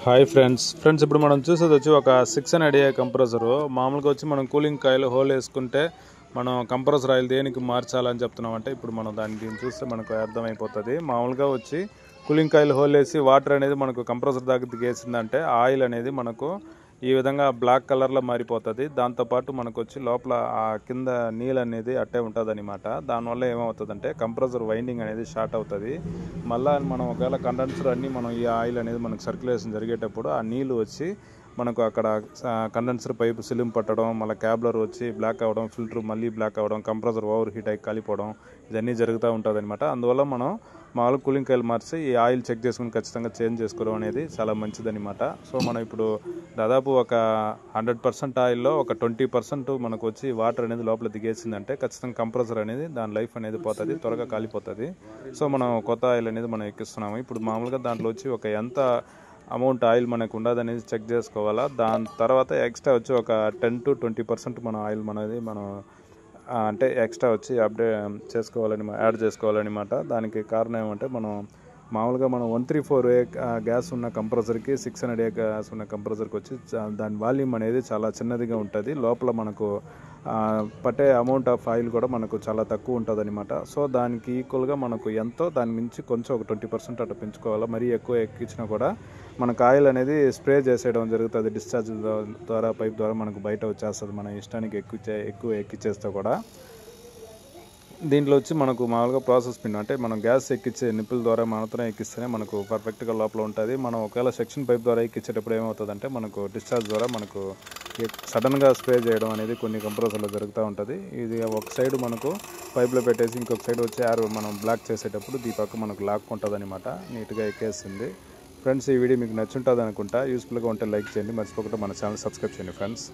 Hi friends ఇప్పుడు మనం చూసేది వచ్చి ఒక 6NA కంప్రెసర్ మామూలుగా వచ్చి మనం కూలింగ్ కాయిల్ హోల్ వేసుకుంటే మనం కంప్రెసర్ ఆయిల్ దేనికి మార్చాలని చెప్తున్నామంటే ఇప్పుడు మనం దీన్ని చూస్తే మనకు అర్థమైపోతుంది. మామూలుగా వచ్చి కూలింగ్ కాయిల్ హోల్ వేసి వాటర్ అనేది మనకు కంప్రెసర్ దాకా దిగేసిందంటే ఆయిల్ అనేది మనకు ఈ విధంగా బ్లాక్ కలర్లో మారిపోతుంది. దాంతోపాటు మనకు వచ్చి లోపల ఆ కింద నీళ్ళు అనేది అట్టే ఉంటుంది అనమాట. దానివల్ల ఏమవుతుందంటే కంప్రెసర్ వైండింగ్ అనేది షార్ట్ అవుతుంది. మళ్ళీ మనం ఒకవేళ కండెన్సర్ అన్నీ మనం ఈ ఆయిల్ అనేది మనకు సర్క్యులేషన్ జరిగేటప్పుడు ఆ నీళ్ళు వచ్చి మనకు అక్కడ కండెన్సర్ పైపు సిలిం పట్టడం, మళ్ళీ క్యాబ్లర్ వచ్చి బ్లాక్ అవ్వడం, ఫిల్టర్ మళ్ళీ బ్లాక్ అవ్వడం, కంప్రెసర్ ఓవర్ హీట్ అయి కాలిపోవడం ఇవన్నీ జరుగుతూ ఉంటుంది అనమాట. అందువల్ల మనం మామూలు కూలింగ్ కాయిల్ మార్చి ఈ ఆయిల్ చెక్ చేసుకుని ఖచ్చితంగా చేంజ్ చేసుకోవడం అనేది చాలా మంచిదన్నమాట. సో మనం ఇప్పుడు దాదాపు ఒక 100% ఆయిల్లో ఒక 20% మనకు వచ్చి వాటర్ అనేది లోపల దిగేసిందంటే ఖచ్చితంగా కంప్రెసర్ అనేది దాని లైఫ్ అనేది పోతుంది, త్వరగా కాలిపోతుంది. సో మనం కొత్త ఆయిల్ అనేది మనం ఎక్కిస్తున్నాము. ఇప్పుడు మామూలుగా దాంట్లో వచ్చి ఒక ఎంత అమౌంట్ ఆయిల్ మనకు ఉండదు అనేది చెక్ చేసుకోవాలా. దాని తర్వాత ఎక్స్ట్రా వచ్చి ఒక 10 to 20% మన ఆయిల్ మనది మనం అంటే ఎక్స్ట్రా వచ్చి యాడ్ చేసుకోవాలన్నమాట. దానికి కారణం ఏమంటే మామూలుగా మనం 134A గ్యాస్ ఉన్న కంప్రెసర్కి 6NA గ్యాస్ ఉన్న కంప్రెసర్కి వచ్చి దాని వాల్యూమ్ అనేది చాలా చిన్నదిగా ఉంటుంది. లోపల మనకు పట్టే అమౌంట్ ఆఫ్ ఆయిల్ కూడా మనకు చాలా తక్కువ ఉంటుంది అనమాట. సో దానికి ఈక్వల్గా మనకు ఎంతో దాని మించి కొంచెం ఒక 20% అట్లా పెంచుకోవాలి. మరీ ఎక్కువ ఎక్కించినా కూడా మనకు ఆయిల్ అనేది స్ప్రే చేసేయడం జరుగుతుంది. డిశ్చార్జ్ ద్వారా పైప్ ద్వారా మనకు బయట వచ్చేస్తుంది. మన ఇష్టానికి ఎక్కువ ఎక్కిచ్చేస్తే కూడా దీంట్లో వచ్చి మనకు మామూలుగా ప్రాసెస్ పిన్ అంటే మనం గ్యాస్ ఎక్కించే నిప్పుల ద్వారా మాత్రమే ఎక్కిస్తేనే మనకు పర్ఫెక్ట్గా లోపల ఉంటుంది. మనం ఒకవేళ సెక్షన్ పైప్ ద్వారా ఎక్కించేటప్పుడు ఏమవుతుందంటే మనకు డిశ్చార్జ్ ద్వారా మనకు సడన్గా స్ప్రే చేయడం అనేది కొన్ని కంప్రెసర్లో జరుగుతూ ఉంటుంది. ఇది ఒక సైడ్ మనకు పైప్లో పెట్టేసి ఇంకొక సైడ్ వచ్చి మనం బ్లాక్ చేసేటప్పుడు ఈ పక్క మనకు లాక్కుంటుంది అనమాట. నీట్గా ఎక్కేసింది. ఫ్రెండ్స్ ఈ వీడియో మీకు నచ్చుంటుంది అనుకుంటా. యూస్ఫుల్గా ఉంటే లైక్ చేయండి, మర్చిపోకుండా మన ఛానల్ సబ్స్క్రైబ్ చేయండి ఫ్రెండ్స్.